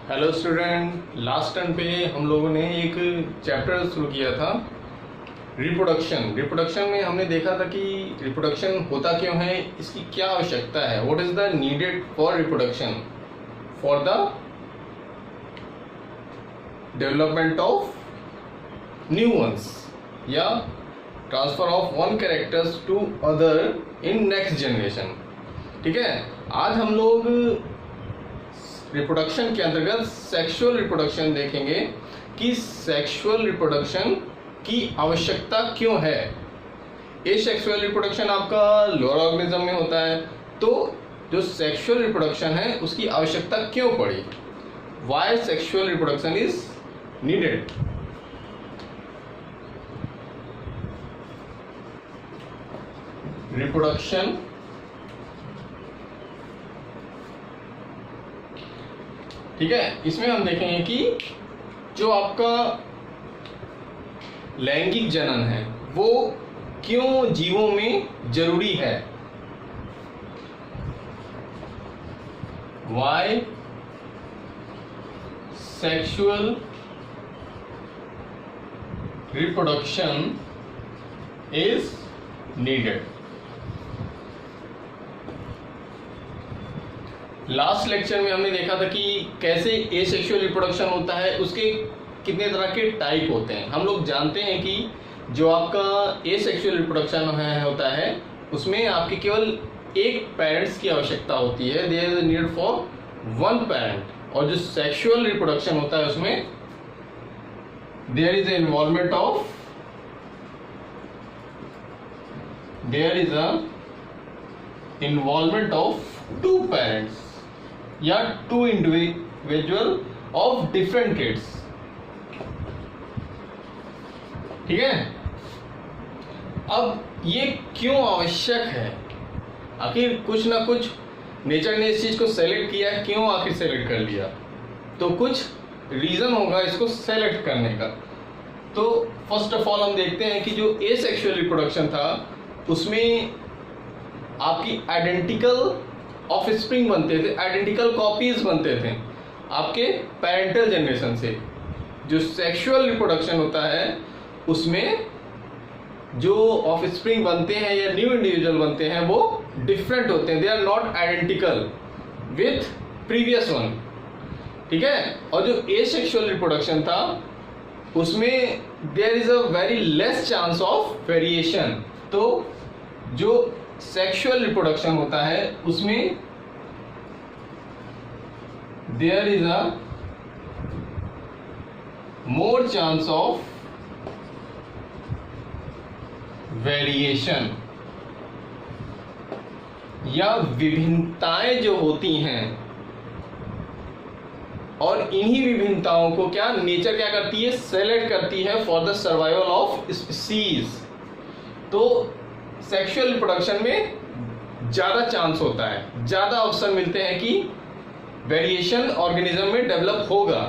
Hello student, last term पे हम लोगों ने एक चैप्टर शुरू किया था रिप्रोडक्शन में हमने देखा था कि रिप्रोडक्शन होता क्यों है, इसकी क्या आवश्यकता है, what is the needed for reproduction for the development of new ones या transfer of one characters to other in next generation. ठीक है, आज हम लोग रिप्रोडक्शन के अंतर्गत सेक्सुअल रिप्रोडक्शन देखेंगे कि सेक्सुअल रिप्रोडक्शन की आवश्यकता क्यों है। ये सेक्सुअल रिप्रोडक्शन आपका लोअर ऑर्गेनिज्म में होता है, तो जो सेक्सुअल रिप्रोडक्शन है उसकी आवश्यकता क्यों पड़ी, why sexual reproduction is needed. Reproduction ठीक है, इसमें हम देखेंगे कि जो आपका लैंगिक जनन है वो क्यों जीवों में जरूरी है, why sexual reproduction is needed. Last lecture में हमने देखा था कि कैसे एसेक्सुअल रिप्रोडक्शन होता है, उसके कितने तरह के टाइप होते हैं। हम लोग जानते हैं कि जो आपका एसेक्सुअल रिप्रोडक्शन होता है उसमें आपके केवल एक पेरेंट्स की आवश्यकता होती है, there is need for one parent. और जो सेक्सुअल रिप्रोडक्शन होता है उसमें there is involvement of two parents या two individual of different kids. ठीक है, अब ये क्यों आवश्यक है, आखिर कुछ ना कुछ नेचर ने इस चीज को सेलेक्ट किया, क्यों आखिर सेलेक्ट कर लिया, तो कुछ रीजन होगा इसको सेलेक्ट करने का। तो फर्स्ट ऑफ ऑल हम देखते हैं कि जो एसेक्सुअल रिप्रोडक्शन था उसमें आपकी आइडेंटिकल ऑफस्प्रिंग बनते थे, आइडेंटिकल कॉपीज बनते थे आपके पेरेंटल जनरेशन से। जो सेक्सुअल रिप्रोडक्शन होता है उसमें जो ऑफस्प्रिंग बनते हैं या न्यू इंडिविजुअल बनते हैं वो डिफरेंट होते हैं, they are not identical with previous one. ठीक है, और जो एसेक्सुअल रिप्रोडक्शन था उसमें there is a very less chance of variation. तो जो सेक्सुअल रिप्रोडक्शन होता है उसमें there is a more chance of variation या विभिन्नताएं जो होती हैं, और इन्हीं विभिन्नताओं को क्या नेचर क्या करती है, सेलेक्ट करती है for the survival of species. तो सेक्सुअल रिप्रोडक्शन में ज्यादा चांस होता है, ज्यादा अवसर मिलते हैं कि वेरिएशन ऑर्गेनिज्म में डेवलप होगा।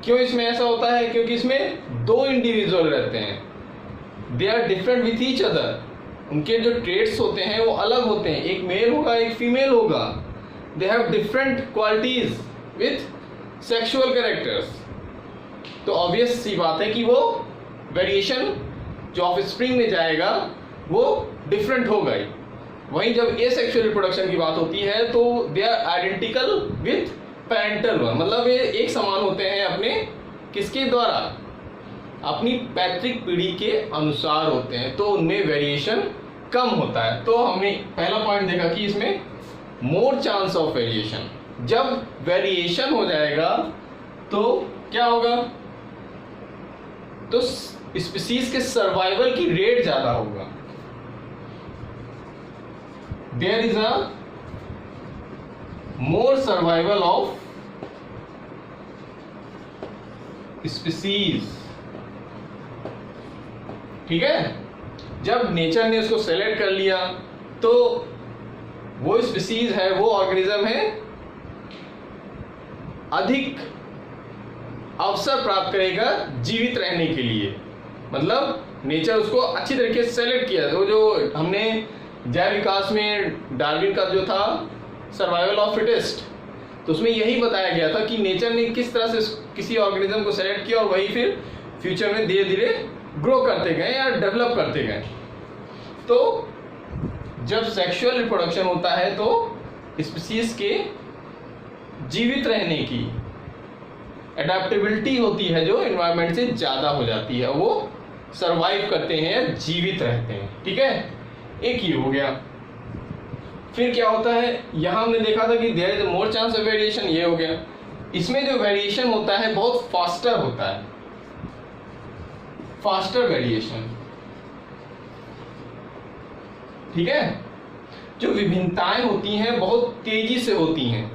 क्यों इसमें ऐसा होता है, क्योंकि इसमें दो इंडिविजुअल रहते हैं, they are different with each other, उनके जो ट्रेट्स होते हैं वो अलग होते हैं, एक मेल होगा एक फीमेल होगा, they have different qualities with sexual characters. तो ऑब्वियस सी बात है कि वो वेरिएशन जो ऑफस्प्रिंग में जाएगा वो डिफरेंट होगा ही। वहीं जब एसेक्सुअल रिप्रोडक्शन की बात होती है तो they are identical with parental one, मतलब ये एक समान होते हैं अपने किसके द्वारा, अपनी पैतृक पीढ़ी के अनुसार होते हैं, तो उनमें वेरिएशन कम होता है। तो हमने पहला पॉइंट देखा कि इसमें मोर चांस ऑफ वेरिएशन। जब वेरिएशन हो जाएगा तो क्या होगा, तो स्पीसीज के सर्वाइवल की रेट ज्यादा होगा, there is a more survival of species. ठीक है, जब नेचर ने उसको सेलेक्ट कर लिया तो वो स्पीसीज है, वो ऑर्गेनिज्म है, अधिक अवसर प्राप्त करेगा जीवित रहने के लिए। मतलब नेचर उसको अच्छी तरीके से सेलेक्ट किया। तो जो हमने जैव विकास में डार्विन का जो था सर्वाइवल ऑफ फिटेस्ट, तो उसमें यही बताया गया था कि नेचर ने किस तरह से किसी ऑर्गेनिज्म को सेलेक्ट किया और वही फिर फ्यूचर में धीरे धीरे ग्रो करते गए या डेवलप करते गए। तो जब सेक्सुअल रिप्रोडक्शन होता है तो स्पीशीज के जीवित रहने की एडेप्टेबिलिटी होती है जो एनवायरनमेंट से ज़्यादा हो जाती है, वो सरवाइव करते हैं या जीवित रहते हैं। ठीक है, एक ही हो गया। फिर क्या होता है, यहाँ हमने देखा था कि there is more chance of variation, ये हो गया। इसमें जो वेरिएशन होता है बहुत फास्टर होता है, फास्टर वेरिएशन। ठीक है, जो विभिन्नताएं होती हैं बहुत तेजी से होती हैं,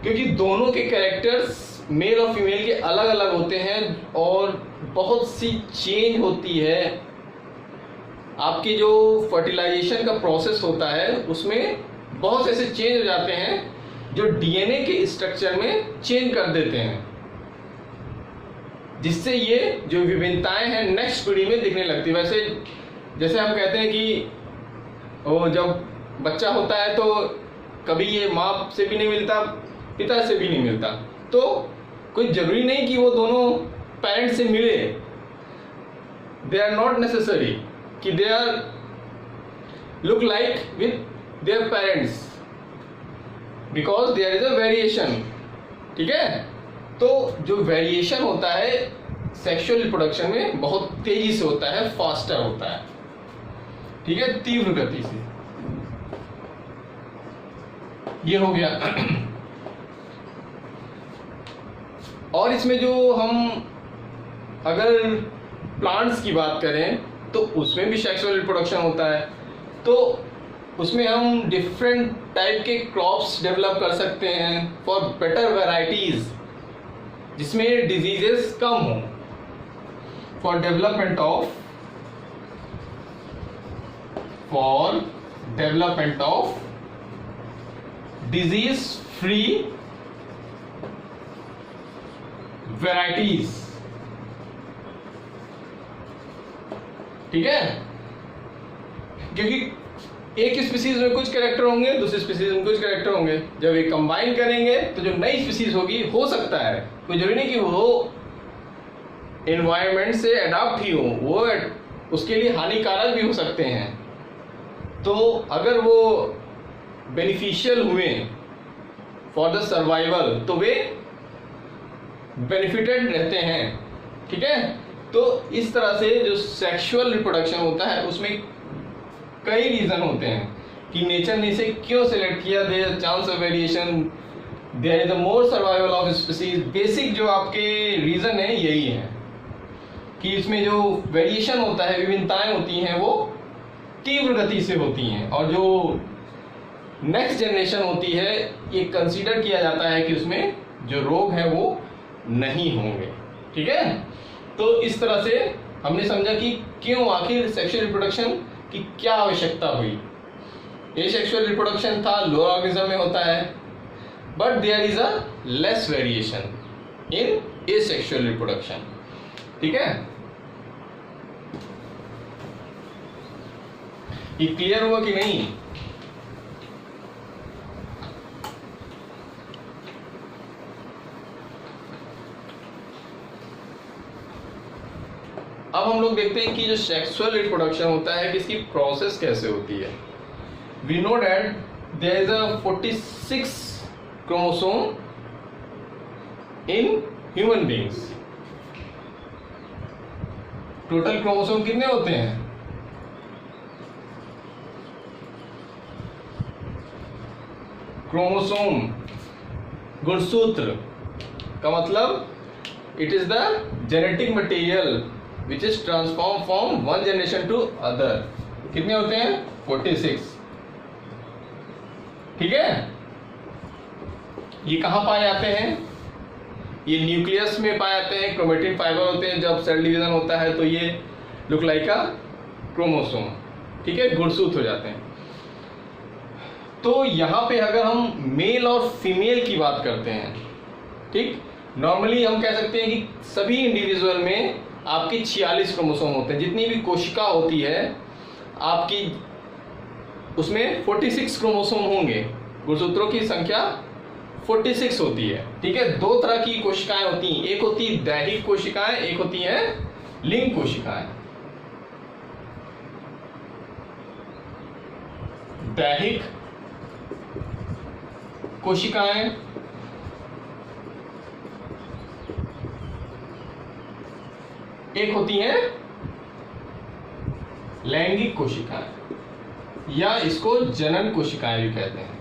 क्योंकि दोनों के कैरेक्टर्स मेल और फीमेल के अलग अलग होते हैं और बहुत सी चेंज होती है। आपकी जो फर्टिलाइजेशन का प्रोसेस होता है उसमें बहुत ऐसे चेंज हो जाते हैं जो डीएनए के स्ट्रक्चर में चेंज कर देते हैं, जिससे ये जो विभिन्नताएं हैं नेक्स्ट पीढ़ी में दिखने लगती है। वैसे जैसे हम कहते हैं कि वो जब बच्चा होता है तो कभी ये माँ से भी नहीं मिलता, पिता से भी नहीं मिलता, तो कोई जरूरी नहीं कि वो दोनों पेरेंट्स से मिले। दे आर नॉट नेसेसरी कि they are look like with their parents, because there is a variation. ठीक है, तो जो वेरिएशन होता है सेक्सुअल रिप्रोडक्शन में बहुत तेजी से होता है, फास्टर होता है। ठीक है, तीव्र गति से। ये हो गया। और इसमें जो हम अगर प्लांट्स की बात करें तो उसमें भी सेक्सुअल रिप्रोडक्शन होता है, तो उसमें हम डिफरेंट टाइप के क्रॉप्स डेवलप कर सकते हैं फॉर बेटर वैरायटीज, जिसमें डिजीजेस कम हो, for development of disease free varieties. ठीक है, क्योंकि एक स्पीसीज में कुछ कैरेक्टर होंगे, दूसरी स्पीसीज में कुछ कैरेक्टर होंगे। जब ये कंबाइन करेंगे तो जो नई स्पीसीज होगी, हो सकता है, कोई जरूरी नहीं कि वो एनवायरनमेंट से अडॉप्ट ही हो, वो उसके लिए हानिकारक भी हो सकते हैं। तो अगर वो बेनिफिशियल हुए फॉर द सर्वाइवल तो वे बेनिफिटेड रहते हैं। ठीक है, तो इस तरह से जो सेक्सुअल रिप्रोडक्शन होता है उसमें कई रीजन होते हैं कि नेचर ने इसे क्यों सेलेक्ट किया। There is chance of variation, there is a more survival of species. Basic जो आपके रीजन है यही है कि इसमें जो वेरिएशन होता है, विभिन्नताएं होती हैं, वो तीव्र गति से होती हैं, और जो नेक्स्ट जनरेशन होती है ये कंसीडर किया जाता है कि उसमें जो रोग है वो नहीं होंगे। ठीक है, तो इस तरह से हमने समझा कि क्यों आखिर सेक्सुअल रिप्रोडक्शन की क्या आवश्यकता हुई। ये सेक्सुअल रिप्रोडक्शन था, लोअर ऑर्गेनिज्म में होता है, but there is a less variation in asexual reproduction. ठीक है, ये क्लियर हुआ कि नहीं? अब हम लोग देखते हैं कि जो सेक्सुअल रिप्रोडक्शन होता है कि इसकी प्रोसेस कैसे होती है। We know that there is a 46 chromosome in human beings. Total chromosome कितने होते हैं? क्रोमोसोम, गुणसूत्र का मतलब it is the genetic material which is transform from one generation to other. कितने होते हैं? 46। ठीक है, ये कहां पाए जाते हैं? ये न्यूक्लियस में पाए जाते हैं, क्रोमेटिन फाइबर होते हैं। जब सेल डिवीजन होता है तो ये लुक लाइक अ क्रोमोसोम। ठीक है, गुणसूत्र हो जाते हैं। तो यहां पे अगर हम मेल और फीमेल की बात करते हैं, ठीक, नॉर्मली हम कह सकते हैं कि सभी इंडिविजुअल में आपके 46 क्रोमोसोम होते हैं। जितनी भी कोशिका होती है आपकी, उसमें 46 क्रोमोसोम होंगे। गुणसूत्रों की संख्या 46 होती है। ठीक है, दो तरह की कोशिकाएं होती हैं, एक होती है दैहिक कोशिकाएं, एक होती है लिंग कोशिकाएं। दैहिक कोशिकाएं एक होती हैं लैंगिक कोशिकाएं, या इसको जनन कोशिकाएं भी कहते हैं।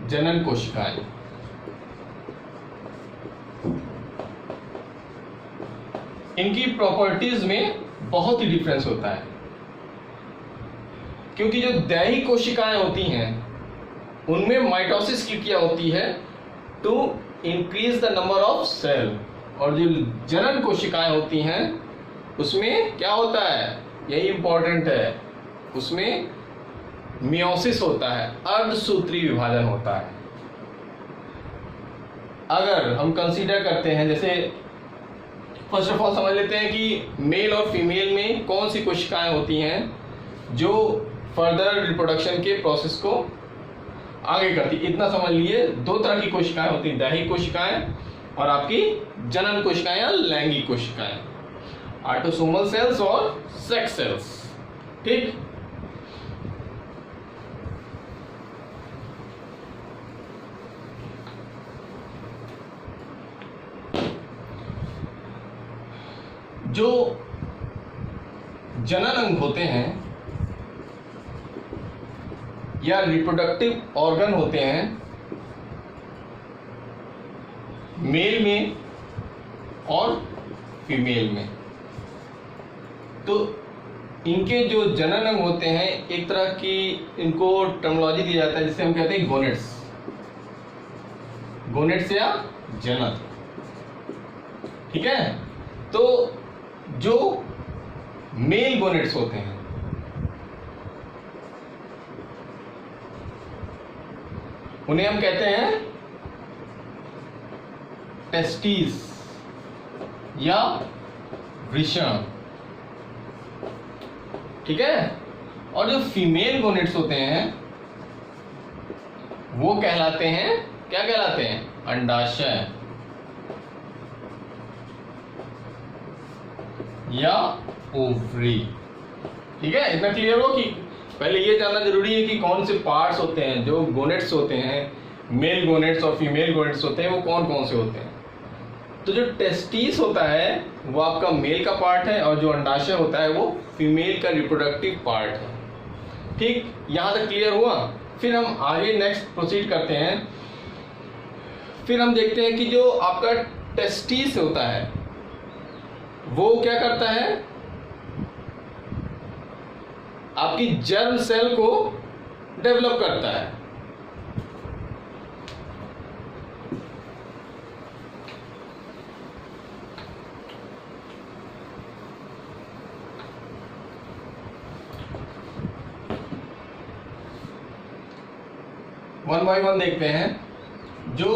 जनन कोशिकाएं इनकी प्रॉपर्टीज में बहुत ही डिफरेंस होता है, क्योंकि जो दैहिक कोशिकाएं होती हैं उनमें माइटोसिस की क्रिया होती है to increase the number of cell, और जो जनन कोशिकाएं होती हैं उसमें क्या होता है, यही इंपॉर्टेंट है, उसमें मियोसिस होता है, अर्धसूत्री विभाजन होता है। अगर हम कंसीडर करते हैं, जैसे फर्स्ट ऑफ ऑल समझ लेते हैं कि मेल और फीमेल में कौन सी कोशिकाएं होती हैं जो फर्दर रिप्रोडक्शन के प्रोसेस को आगे करती। इतना समझ लिए, दो तरह की कोशिकाएं होती हैं, दैहिक कोशिकाएं और आपकी जनन कोशिकाएं या लैंगिक कोशिकाएं, ऑटोसोमल सेल्स और सेक्स सेल्स। ठीक, जो जनन अंग होते हैं या रिप्रोडक्टिव ऑर्गन होते हैं मेल में और फीमेल में, तो इनके जो जनन अंग होते हैं एक तरह की इनको टर्मिनोलॉजी दी जाता है जिसे हम कहते हैं गोनेट्स। गोनेट्स या जनन। ठीक है, तो जो मेल गोनेट्स होते हैं उन्हें हम कहते हैं टेस्टिस या वृषण। ठीक है, और जो फीमेल गोनेट्स होते हैं वो कहलाते हैं, क्या कहलाते हैं, अंडाशय या ओवरी। ठीक है, इतना क्लियर हो कि पहले ये जानना जरूरी है कि कौन से पार्ट्स होते हैं, जो गोनेट्स होते हैं, मेल गोनेट्स और फीमेल गोनेट्स होते हैं, वो कौन कौन से होते हैं। तो जो टेस्टिस होता है वो आपका मेल का पार्ट है, और जो अंडाशय होता है वो फीमेल का रिप्रोडक्टिव पार्ट है। ठीक, यहां तक क्लियर हुआ। फिर हम आगे नेक्स्ट प्रोसीड करते हैं। फिर हम देखते हैं कि जो आपका टेस्टिस होता है वो क्या करता है, आपकी जर्म सेल को डेवलप करता है। वन बाय वन देखते हैं। जो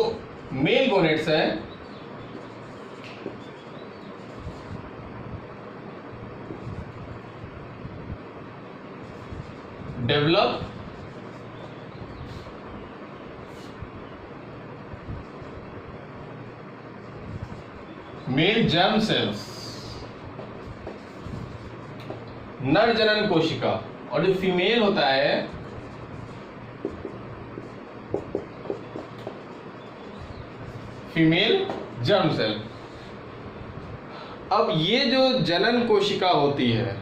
मेल गोनेट्स है डेवलप मेल जर्म सेल्स, नर जनन कोशिका, और जो फीमेल होता है फीमेल जर्म सेल। अब ये जो जनन कोशिका होती है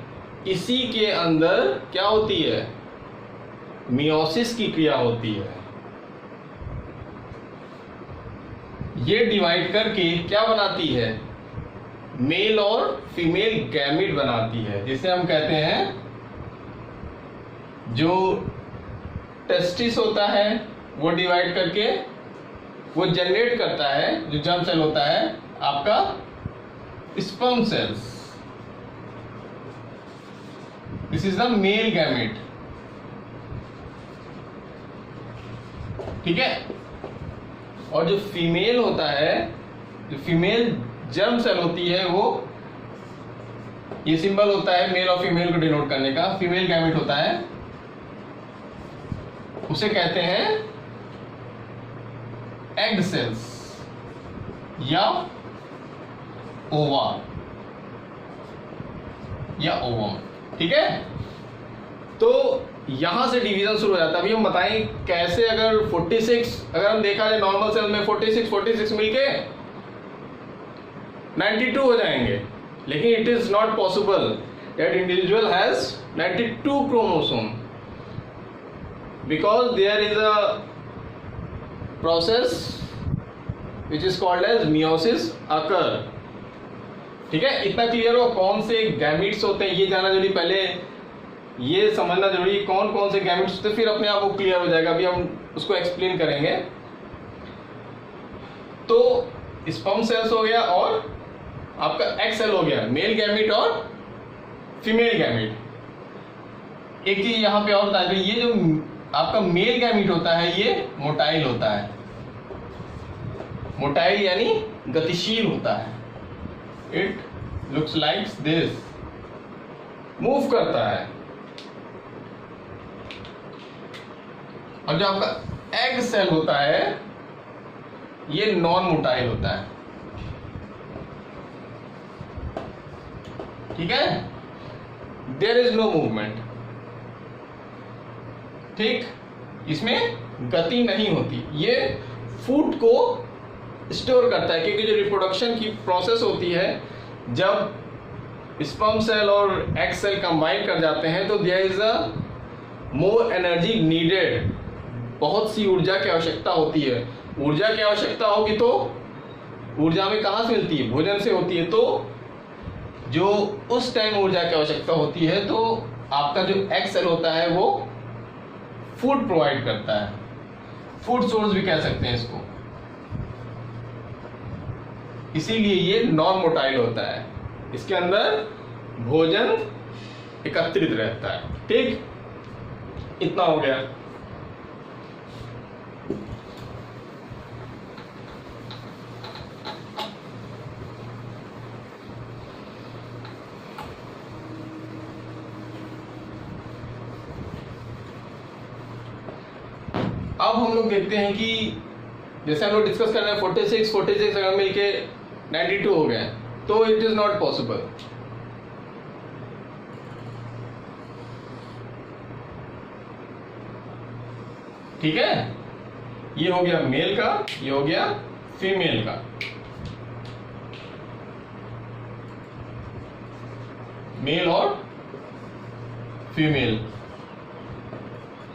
इसी के अंदर क्या होती है, मियोसिस की क्रिया होती है। ये डिवाइड करके क्या बनाती है, मेल और फीमेल गैमीट बनाती है, जिसे हम कहते हैं, जो टेस्टिस होता है वो डिवाइड करके वो जनरेट करता है, जो जर्म सेल होता है आपका sperm cells. This is the male gamete. ठीक है, और जो फीमेल होता है, जो फीमेल जर्म सेल होती है, वो ये सिंबल होता है मेल और फीमेल को डिनोट करने का, फीमेल गैमेट होता है उसे कहते हैं एग सेल्स या ओवा या ओवम। ठीक है, तो यहां से डिवीजन शुरू हो जाता है। अभी हम बताएं कैसे, अगर 46 अगर हम देखा जाए नॉर्मल सेल में 46 मिलके 92 हो जाएंगे, लेकिन it is not possible that individual has 92 chromosome because there is a process which is called as meiosis occur। ठीक है, इतना क्लियर हो कौन से गैमिट्स होते हैं ये जानना जरूरी, पहले ये समझना जरूरी कौन कौन से गैमिट्स होते हैं, फिर अपने आप वो क्लियर हो जाएगा। अभी हम उसको एक्सप्लेन करेंगे। तो स्पर्म सेल्स हो गया और आपका एग सेल हो गया, मेल गैमिट और फीमेल गैमिट। एक चीज यहाँ पे और बता दें, ये जो आपका मेल गैमिट होता है ये मोटाइल होता है, मोटाइल यानी गतिशील होता है। It looks like this, move करता है। और जो आपका एग सेल होता है ये नॉन मोटाइल होता है। ठीक है, देयर इज नो मूवमेंट। ठीक, इसमें गति नहीं होती, ये फूड को स्टोर करता है, क्योंकि जो रिप्रोडक्शन की प्रोसेस होती है जब स्पर्म सेल और एग सेल कंबाइन कर जाते हैं तो there is a more energy needed, बहुत सी ऊर्जा की आवश्यकता होती है। ऊर्जा की आवश्यकता होगी तो ऊर्जा में कहाँ से मिलती है, भोजन से होती है। तो जो उस टाइम ऊर्जा की आवश्यकता होती है तो आपका जो एग सेल होता है वो फूड प्रोवाइड करता है, फूड सोर्स भी कह सकते हैं इसको। इसीलिए ये नॉन मोटाइल होता है, इसके अंदर भोजन एकत्रित रहता है। ठीक, इतना हो गया। अब हम लोग देखते हैं कि जैसे हम लोग डिस्कस कर रहे हैं 46 अगर मिलके 92 हो गए तो इट इज नॉट पॉसिबल। ठीक है, ये हो गया मेल का, ये हो गया फीमेल का। मेल और female,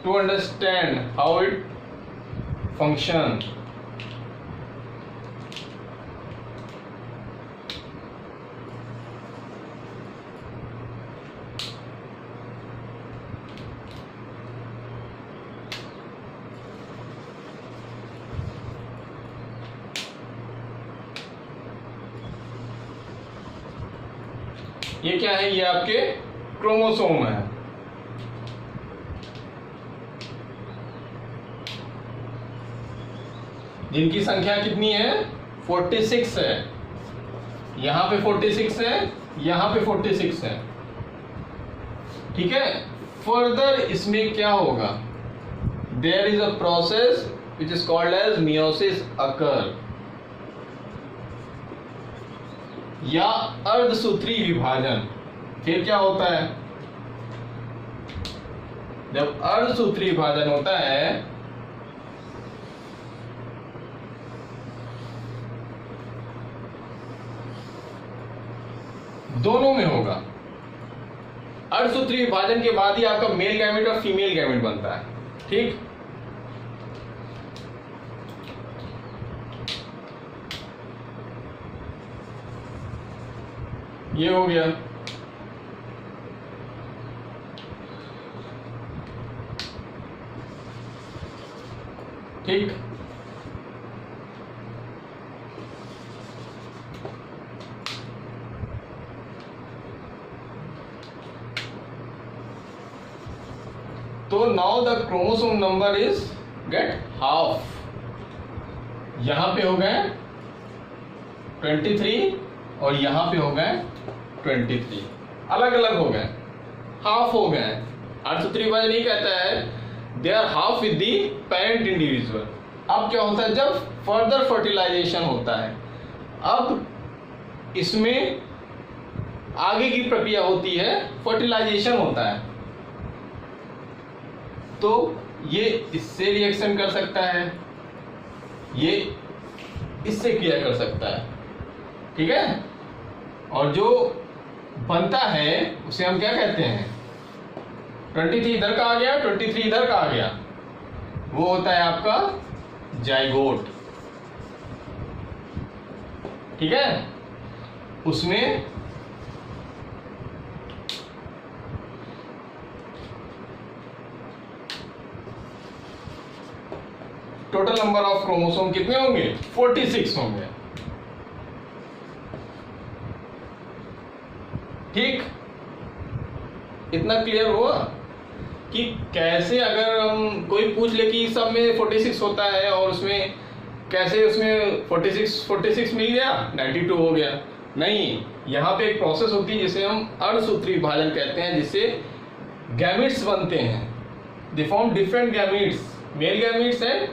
to understand how it function। ये क्या है, ये आपके क्रोमोसोम है। जिनकी संख्या कितनी है, 46 है। यहां पे 46 है, यहां पे 46 है। ठीक है, फर्दर इसमें क्या होगा, there is a process which is called as meiosis occur या अर्धसूत्री विभाजन। फिर क्या होता है, जब अर्धसूत्री विभाजन होता है दोनों में होगा। अर्धसूत्री विभाजन के बाद ही आपका मेल गैमेट और फीमेल गैमेट बनता है। ठीक, ये हो गया। ठीक, तो now the chromosome number is get half. यहां पे हो गए 23 और यहां पे हो गए 23, अलग अलग हो गए, हाफ हो गए। अर्धसूत्री विभाजन नहीं कहता है they are half with the parent individual. अब क्या होता है, जब फर्दर फर्टिलाइजेशन होता है, अब इसमें आगे की प्रक्रिया होती है, फर्टिलाइजेशन होता है, तो ये इससे रिएक्शन कर सकता है, ये इससे क्रिया कर सकता है, ठीक है। और जो बनता है उसे हम क्या कहते हैं, 23 इधर का आ गया, 23 इधर का आ गया, वो होता है आपका जाइगोट, ठीक है। उसमें टोटल नंबर ऑफ क्रोमोसोम कितने होंगे, 46 होंगे, ठीक। इतना क्लियर हुआ कि कैसे, अगर हम कोई पूछ ले कि सब में 46 होता है और उसमें कैसे उसमें 46 मिल गया, 92 हो गया, नहीं। यहाँ पे एक प्रोसेस होती है जिसे हम अर्धसूत्री विभाजन कहते हैं, जिससे गैमिट्स बनते हैं, they form different gametes, male gametes and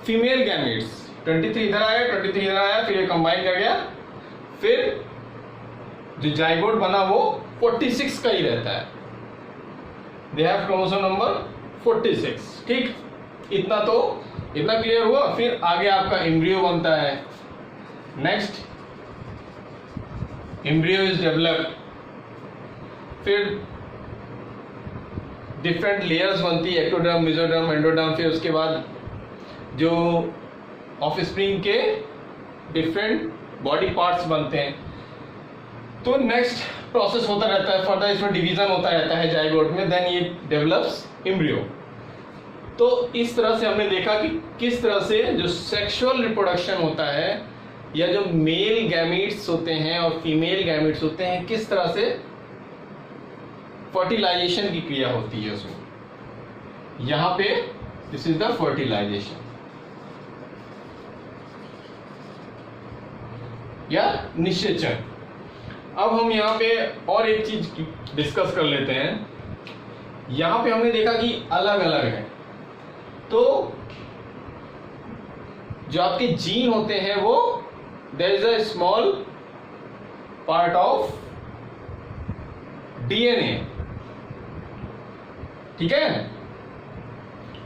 female gametes. 23 इधर आया, 23 इधर आया, फिर ये कंबाइन कर गया, फिर जो जाइगोट बना वो 46 का ही रहता है, दे हैव क्रोमोसोम नंबर 46, ठीक। इतना क्लियर हुआ। फिर आगे आपका एम्ब्रियो बनता है। नेक्स्ट, एम्ब्रियो इज डेवलप्ड, फिर डिफरेंट लेयर्स बनती है, एक्टोडर्म, मेसोडर्म, एंडोडर्म, फिर उसके बाद जो ऑफस्प्रिंग के डिफरेंट बॉडी पार्ट्स बनते हैं। तो नेक्स्ट प्रोसेस होता रहता है, फर्दर इसमें डिवीजन होता रहता है जाइगोट में, देन ये डेवलप्स एम्ब्रियो। तो इस तरह से हमने देखा कि किस तरह से जो सेक्सुअल रिप्रोडक्शन होता है, या जो मेल गैमीट्स होते हैं और फीमेल गैमीट्स होते हैं, किस तरह से फर्टिलाइजेशन की क्रिया होती है उसमें। यहां पे दिस इज द फर्टिलाइजेशन या निषेचन। अब हम यहाँ पे और एक चीज डिस्कस कर लेते हैं। यहां पे हमने देखा कि अलग अलग है, तो जो आपके जीन होते हैं वो there is a small part of DNA, ठीक है।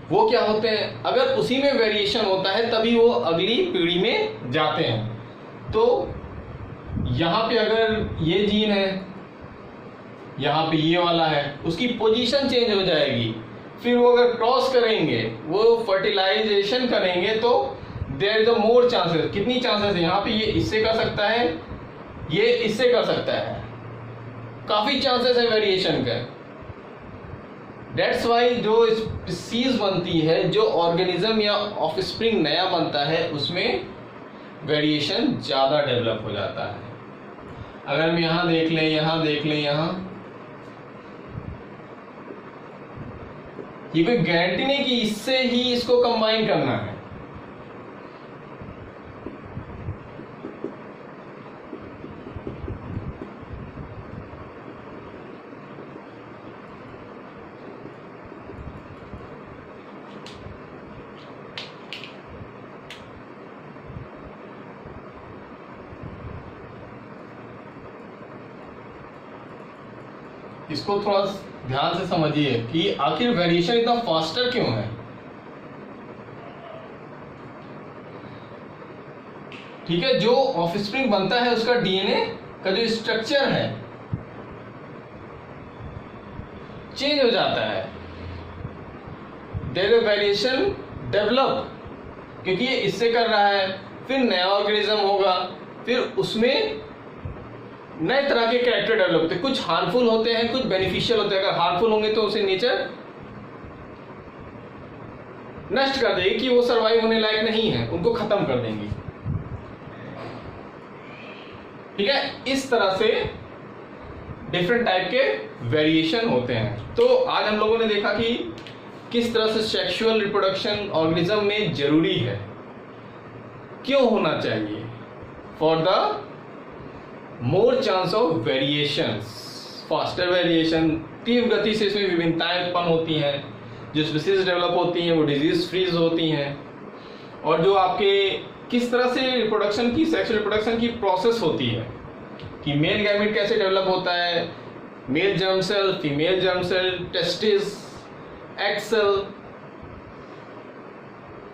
वो क्या होते हैं, अगर उसी में वेरिएशन होता है तभी वो अगली पीढ़ी में जाते हैं। तो यहां पे अगर ये जीन है, यहां पे ये वाला है, उसकी पोजीशन चेंज हो जाएगी, फिर वो अगर क्रॉस करेंगे, वो फर्टिलाइजेशन करेंगे, तो there is a more chances. कितनी चांसेस है, यहाँ पे ये इससे कर सकता है, ये इससे कर सकता है, काफी चांसेस है वेरिएशन का। दैट्स वाई जो स्पीसीज बनती है, जो ऑर्गेनिज्म या ऑफस्प्रिंग नया बनता है, उसमें वेरिएशन ज्यादा डेवलप हो जाता है। अगर हम यहां देख लें, यहां देख लें, यहां ये कोई गारंटी नहीं कि इससे ही इसको कंबाइन करना है। इसको थोड़ा ध्यान से समझिए कि आखिर वेरिएशन इतना फास्टर क्यों है। ठीक है, जो ऑफस्प्रिंग बनता है उसका डीएनए का जो स्ट्रक्चर है चेंज हो जाता है, देयर इज वेरिएशन डेवलप, क्योंकि ये इससे कर रहा है, फिर नया ऑर्गेनिज्म होगा, फिर उसमें नए तरह के कैरेक्टर डेवलप होते हैं। कुछ हार्मफुल होते हैं, कुछ बेनिफिशियल होते हैं। अगर हार्मफुल होंगे तो उसे नेचर नष्ट कर देगी कि वो सरवाइव होने लायक नहीं है, उनको खत्म कर देंगी। ठीक है, इस तरह से डिफरेंट टाइप के वेरिएशन होते हैं। तो आज हम लोगों ने देखा कि किस तरह से सेक्सुअल रिप्रोडक्शन ऑर्गेनिज्म में जरूरी है, क्यों होना चाहिए, for the more chance of variations, faster variation, तीव्र गति से इसमें विभिन्नताएं उत्पन्न होती हैं, जो स्पीसीज डेवलप होती हैं वो डिजीज फ्रीज होती हैं, और जो आपके किस तरह से रिप्रोडक्शन की, सेक्सुअल रिप्रोडक्शन की प्रोसेस होती है कि मेल गैमेट कैसे डेवलप होता है, male germ cell, female germ cell, testis, egg cell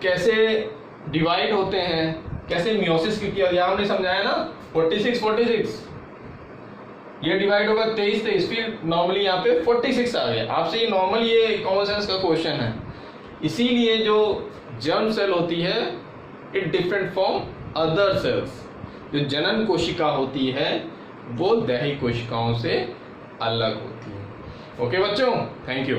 कैसे डिवाइड होते हैं, कैसे मियोसिस की किया, यहाँ हमने समझाया ना 46 ये डिवाइड होगा 23, फिर नॉर्मली यहाँ पे 46 आ गया। आपसे ये नॉर्मल, ये कॉमन सेंस का क्वेश्चन है। इसीलिए जो जर्म सेल होती है it different from other sales, जो जनन कोशिका होती है वो दैहिक कोशिकाओं से अलग होती है। ओके बच्चों, थैंक यू।